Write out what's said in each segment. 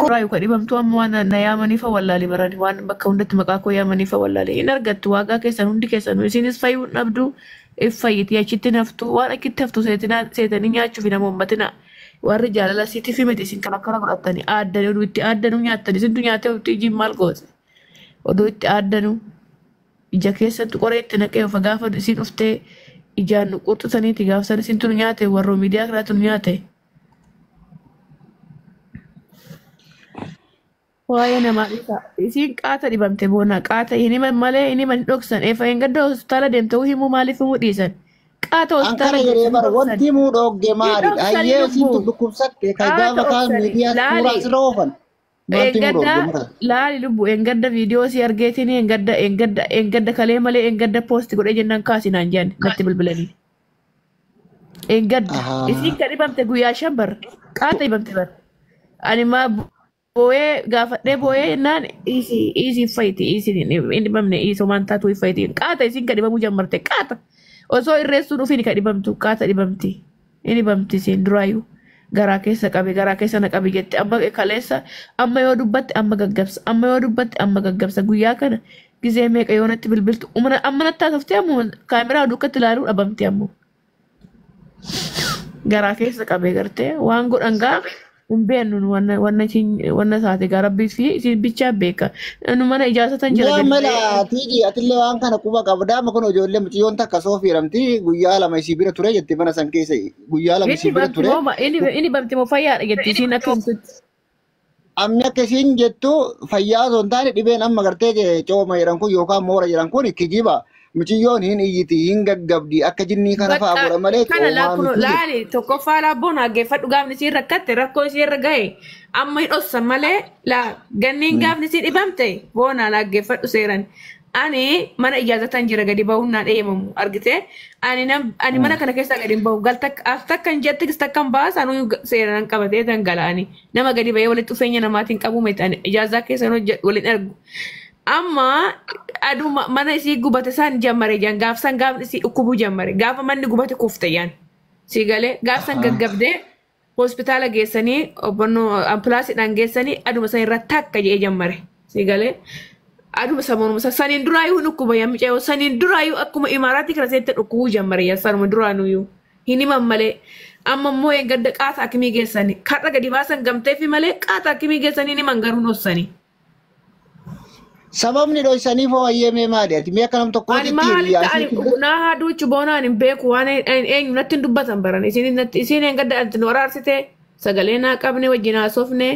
Raayu kan dhibamtu amma waan na yaamanii fa wallaalee barani waan bakka hundatti maqaa koo yaamanii fa wallaalee hin argattu waaqaa keessan hundi keessan isinis fayyuu dhabdu fayyiti achitti naftu waan akkitti haftu seetanii nyaachuuf nama uummatina warri jaalala siiti fi miti isin kan akkana godhatanii aaddanii oduu itti aaddanuu nyaattan isintu nyaatee oduu ijiin maal goote oduu itti aaddanuu ija keessatti qoree itti naqee of gaafa isin dhuftee ijaan nu qurxusaniiti gaafsan isintu nyaate warroo miidiyaa kanaatu nyaate. Waa'ee namaa isa isin qaata dhibamte boona qaata inni malee inni man dhoksan efa hin gadda hospitaala deemte himuu maaliif himuu dhiisan qaata hospitaala yeroo bar wanti muu dhogge maali ayyee isintu dhukkubsatte ka gaafa kaan miidiyaa suuraa sirra oofan laali lubbu engadda viidiyoo si argeetiin engadda kalee malee engadda poosti godhee jennaan kaasinaan jaan natti bilbilanii engadda isin ka dhibamte guyyaa shan bar qaata dhibamte bar ani maa boye gaafadhee boye naan isi fayti isi inni bamne iso manta tu fayti qaata isin ka dhibamu jammarte qaata osoo irreessu dhufini ka dhibamtu qaata dhibamti inni bamti sin duraayu garaa keessa na qabi jette amma kaleessa amma yoo dubbatte amma gaggabsa guyyaa kana gizee meeqa yoo natti bilbiltu amma nattaa softee ammoo kaameraa dukkatti ilaaluu dhabamti ammoo garaa keessa qabee gartee waan godhangaa Umbeenu wanna saate garabbii fi isin bichaa beeka. Nu mana ijaasatan jira. Mala tiji atillee waan kana quba qabdaa ma kun ijoollee mutiyoon takka soo fiiramti guyyaa lama isii bira ture jettee mana san keessa guyyaa lama isii bira ture. Inni bamti moo fayyaadha jetti isiin akkamitti. Amni akka isiin jettu fayyaa osoo hin taane dhibeen amma gartee cooma jedhan kun yookaan moora jedhan kun kijiba. Mutiyoon hin iyyiti hin gaggabdi akka jinnii kana fa'aa godha malee laali tokko faala bona geeffadhu gaafni si rakkatte rakkoo si irra gahe amma hin dhossan malee la ganniin gaafni si dhibamte bona la geeffadhu seeran ani mana ijaazatan jira gadi bahuun naan eeyamamu argite ani mana kana keessa gadi bahu takkan jetti takkan baas anu seeran qabatee dhangala'ani nama gadi bahee walitti dhufeenya namaatiin qabu meetan ijaazaa keessa waliin argu amma adu mana isi gubate san jammare jan gaafsan gaafni isi ukubu jammare gaafa manni gubate kufte yan si gale gaafsan gaggabde hospitaala geessanii obbanno ambulaansiidhaan geessanii aduma san irra takka jee jammare si gale aduma samonuma saniin duraayyuu dhukkuba yan micee saniin duraayyuu akkuma imaaraatti kana seette dhukkubuu jammare yan sanuma duraanuyyuu hin himan malee amma immoo eeggadda qaata akimii geessanii karra gadi baasan gamtee fi malee qaata akimii geessanii himan garuu nossanii. Sababni dho isanii fo ayyeme maali ati miya kanam tokko itti na hadu chubona ni beku wana en natin dubbatan baran isin en gadda antin wararsite sagale na qabne wajina sofne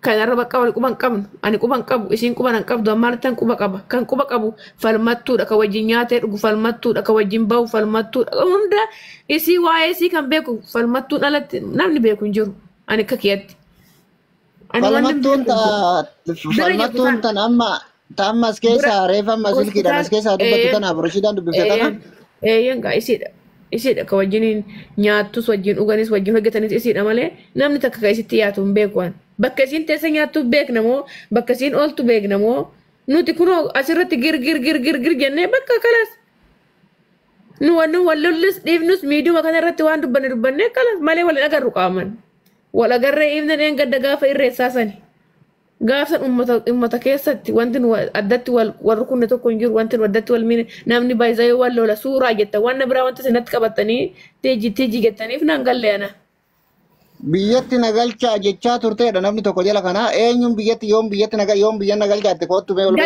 kan raba qawal kuban qabn ani kuban qabu isin kuban an qabdu amma tan kuba qaba kan kuba qabu falmattu da ka wajinyate dugu falmattu da ka wajin baw falmattu unda isi waye isi kan beku falmattu dalat namni beku njuru ani kakiyatti falmattuun tan amma ammas keessa reefa ammas ilkiidhaan as keessaa dubbatu tanaaf rashiidhaan dubbifatana. Yanga isidha ka wajjiniin nyaattus wajjin dhuganis wajjin hojjetanis isidha malee namni takka ka isitti yaatu hin beeku waan bakka isiin teessa nyaattu beekna moo bakka isiin ooltu beekna moo nuti kunoo asirratti gir jennee bakka kalas nu wallollis dhiifnus miidiyuma kanarratti waan dubbanne kalas malee wal agarru qaaman. Wala garree ibna dheen gadda gaafa irreessaa sani gaafsan ummata keessatti wanti addatti wal rukunne tokko hin jiru wanti addatti wal miine namni baay'ee wal lola suuraa jetta waan biraa wanta sanatti qabatanii teejji jettaniif naan galleena. Biyyatti nagalchaa jechaa turteedha namni tokko jala kana eenyuun biyyatti yoom biyya nagalchaatti kootu mee ol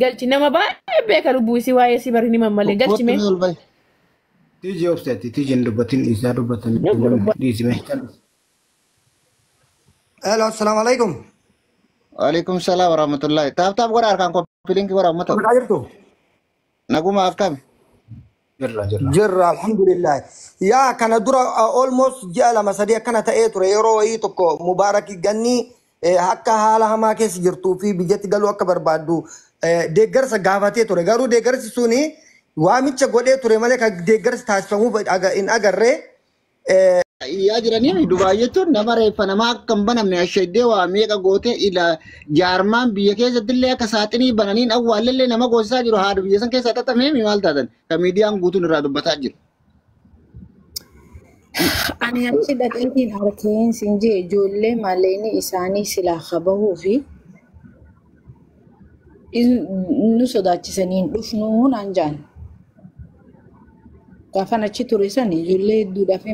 galchi nama baay'ee beeka lubbuu isii waa'ee isii bari ni mammalee galchi mee. Tiji obseti tiji ndubatin isa dubatan disime. Hello, assalamu alaikum. Waalaikum salam warahmatullahi. Taap gora arkan ko piling gora mato. Kajirtu. Naguma akam. Jirra alhamdulillah. Ya kana dura almost jala masadi kana ta'e ture yero yi tokko mubaraki ganni hakka hala hama keessa jirtu fi biyyatti galu akka barbaadu deeggarsa gaafatee ture garuu deeggarsi suni waamicha godhee ture malee kan deeggarsi taasifamu in agarree yaa jiranii Dubaay jechuun nama reeffa namaa akka hin banamne asheeddee waa meeqa goote ila jaarmaan biyya keessatti illee akka saaxinii bananiin awwaallee nama goosisaa jiru haadha biyya san keessaa xaxamee maal taatan kan miidiyaan guutuun irraa dubbataa jiru. Ani achi dhaqeetiin arkeen siin jee ijoollee malleenii isaanii silaa qabahuu fi nu sodaachisanii hin dhufnuu naan jaan. Gaafan achi ture san ijoollee hedduudhaaf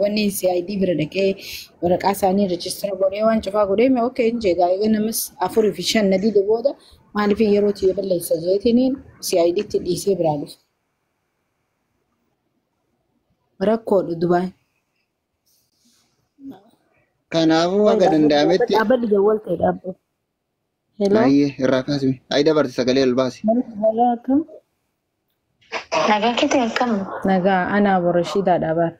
wanni CID bira dhaqee waraqaa isaanii rejistara godhee waan cufaa godhee mee okkee hin jee gaa'ee namas 4 fi 5 nadii booda maaliif yeroo tiyya balleessa jeetiniin CID itti dhiisee biraa dhufe. Rakkoodha Dubaay. Kanaafuu akka danda'ametti. Dhaabbanni jawwal ta'e dhaabbata. Hello. Ayyee irraa kaasimi. Ayi dabarti sagalee ol baasi. Hello akkam? Nagaa kete akkam? Nagaa ana Boroshiidhaa dhaabar.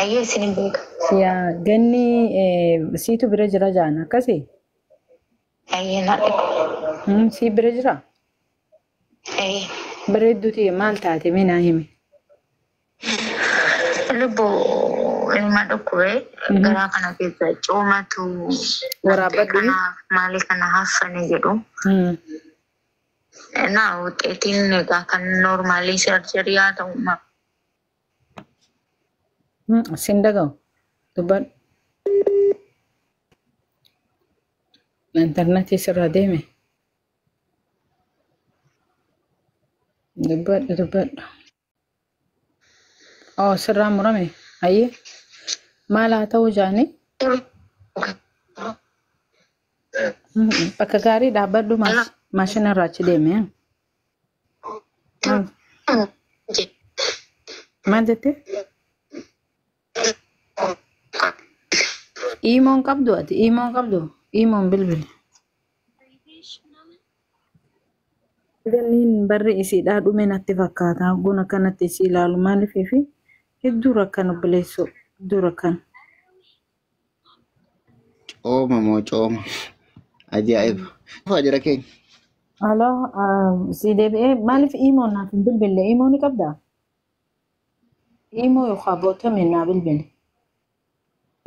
Ayyee isinin beeka. Yaa ganni siitu bira jira jaan akkasii? Ayyee naadhe. Sii bira jira? Ayyee. Bareedduuti maal taate mee naa himi? Lubbuu ilma dhukkubee garaa kana keessa coomatu Waraabadhu? maali kana haffane jedhu. Naa wuxeetiin egaa kan noormaalii sarjarii haa ta'u Sin dhaga'u? Dubbadhu. Intarneetii sirraa deeme? Dubbadhu. Oh, sirraa murame? Ayyee. Maal haa ta'u jaani? Bakka gaarii dhaabbadhu maashina irraa achi deeme. Maal jettee? Imoon qabdu ati? Imoon qabdu? Imoon bilbili. Ganniin barri isiidhaa dhume natti fakkaata. Guna kanatti isii ilaalu maaliifi hedduu rakkan obboleessu hedduu rakkan. Cooma moo cooma. Ajaa'iba. Faa jira keenya. Aloo si deebi'ee maaliif imoon naaf hin bilbille? Imoo ni qabdaa? Imoo yookaan bootame naa bilbille.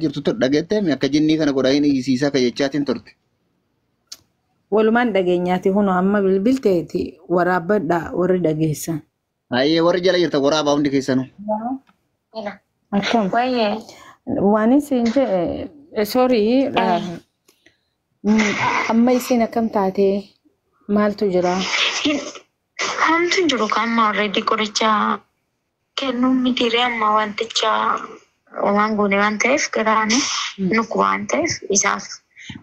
Jirtu dhageettee akka jinnii kana godhaa hin hiisiisaa akka jechaatiin turte. Walumaan dhageenyaati huno amma bilbilteeti waraabbadhaa warri dhageessan. Ayyee warri jala jirta waraabaa hundi keessanuu. Akkam? Wayyee. Waan isin jee sorry amma isin akkam taatee maaltu jira? Hamtu jiru kamma already qoricha kennuun mitiiree amma wanticha waan goone waan ta'eef garaane nuku waan ta'eef isaaf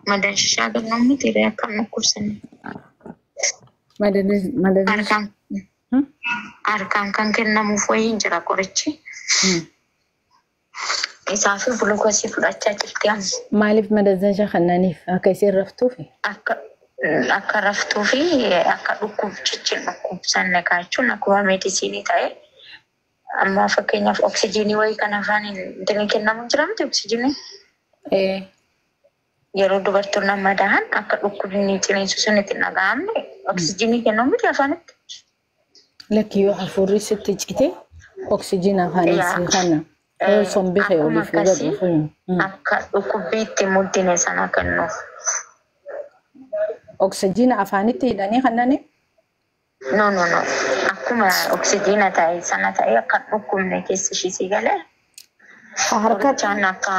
madanshishaa kennuun mitiiree akkam nukkubsanne. Harkaan kan kennamuuf wayii hin jira qorichi. Isaaf gulukoosii fudhachaa jirti amma. Maaliif madanshishaa kannaniif akka isin raftuufi? Akka raftuu fi akka dhukkubchichi dhukkubsanne kaachuun akkuma meedisinii ta'e amma fakkeenyaaf oksijiinii wayii kan afaaniin ittiin kennamu jira miti oksijiinii. Yeroo dubartoonni amma dahan akka dhukkubni ciniinsu sun itti dhaga'amne oksijiinii kennamu miti afaanitti. Lakki yoo hafuurri sitti cite oksijiin afaanii si kanna. Sombii ta'e oliif godhu. Akka dhukkubbiitti muddine sana kennuuf. Oksijiina afaanitti hidhanii kannani? No. Akkuma oksijiina ta'e sana ta'e akka dhukkubne keessa ishii galee. Harkachaan akka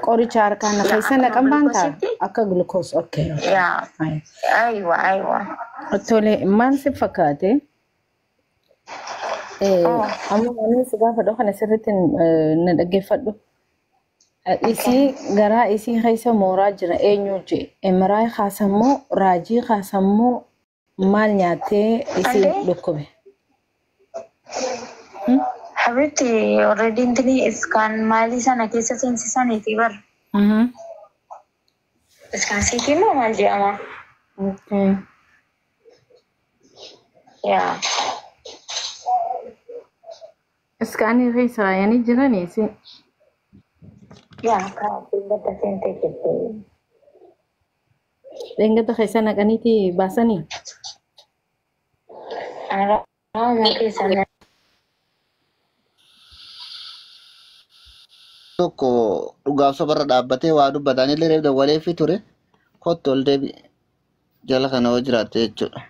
qoricha harkaan keessa naqan baanta akka glukoos. Okay. yaa aywa. Tole maal si fakkaate? Amma ani si gaafadhu kana sirriitti na dhaggeeffadhu. Isii garaa isii keessa mooraa jira eenyu jee emiraay kaasammoo raajii kaasammoo maal nyaattee isii dhukkube? Habitti already intini iskaan maalii sana keessa seensisaniiti bar. Iskaan siitii moo maal jedhama? Yaa. Iskaanii keessa yaanii jiranii si. Yaa kaa'atiin gadda seentee jirti. Dhengata keessa naqaniiti baasanii? Araama keessa Tokko dhugaaf sobarra dhaabbatee waa dubbataan illee reef dawwalee fi ture kottu ol deebi jala kana hoo jiraatte jechuudha.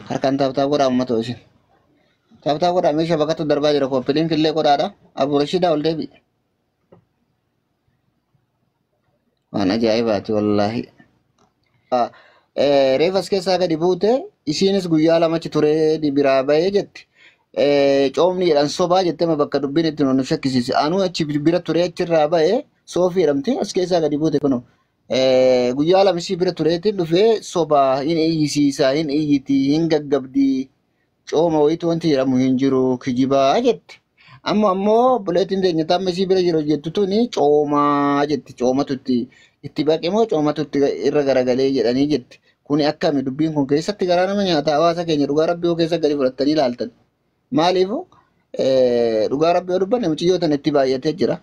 harkaan taaptaa godhaa uummata isin. Taaptaa godhaa meeshaa bakkatu darbaa jira koppiliin killee godhaadha. Abu Rashidaa ol deebi. Waan ajaa'ibaati wallaahi. Reefas keessaa gadi buute isiinis guyyaa lamachi turee biraa bahee jetti. Coomni jedhan sobaa jettee bakka dubbiin itti nu shakkisiise. Anuu achi bira turee achirraa bahee soofii jedhamti as keessaa gadi buute kunoo. Guyyaa lama isii bira tureetiin dhufee sobaa hin iyyisiisaa hin iyyiti hin gaggabdii cooma wayitu wanti jedhamu hin jiru kijibaa jetti. Amma ammoo buleetiin teenyata amma isii bira jiru jettu tuni coomaa jetti. Coomatu itti baqe moo coomatu irra garagalee jedhanii jetti. Kuni akkami dubbiin kun keessatti garaa nama nyaata hawaasa keenya dhugaa rabbii keessa gadi fudhattanii ilaaltan. Maaliifuu dhugaa rabbii yoo dubbanne muciyyoota itti baay'atee jira.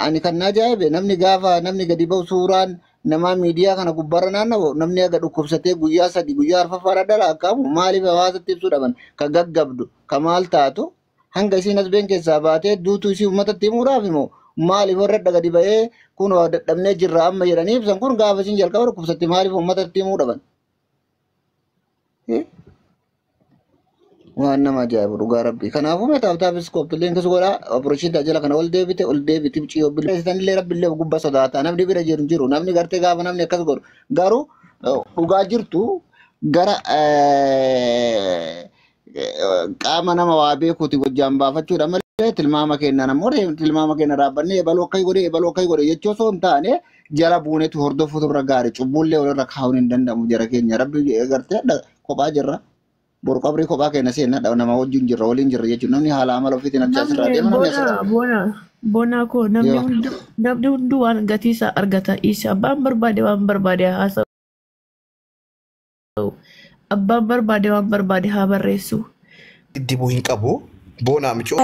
Ani kan ajaa'ibe namni gaafa namni gadi ba'u suuraan nama miidiyaa kana gubbaarra naanna'u namni aga dhukkubsatee guyyaa 3 guyyaa 4 dalaqamu maaliif hawaasatti ibsuu dhaban ka gaggabdu ka maal taatu hanga isiin asbeen keessaa baatee duutuu isii uummatatti himuudhaaf immoo maaliif warra gadi ba'ee kun dadhabnee jirra amma jedhanii ibsan kun gaafa isiin jalqaba dhukkubsatte maaliif uummatatti himuu dhaban. Waan nama ajaa'ibu dhugaa rabbii. Kanaafuu mataaftaafis koppiliin kis godhaa opereeshinii tajaajila kana ol deebite ciyoo billee rabbillee gubbaa sodaata namni bira jiru namni gartee gaafa namni akkas godhu garuu dhugaa jirtu gara qaama nama waa beekuuti wajjaan baafachuudha malee tilmaama kennan ammoo tilmaama kenna dhaabbannee ebaloo akkai godhe jechuu osoo hin taane jala buunetu hordofuutu irra gaarii cubbuullee walirra kaa'uun hin danda'amu jara keenya rabbi gartee kophaa jirra. Boru qabrii kophaa keenya seenna nama wajjin jirra waliin jirra jechuun namni haala amala ofiitiin achi asirraa deema namni asirraa. Bona koo namni hunduu waan gatii isaa argata isa abbaan barbaade waan barbaade haasa'u abbaan barbaade waan barbaade haa barreessu. Dibuu hin qabu boonaa michuu.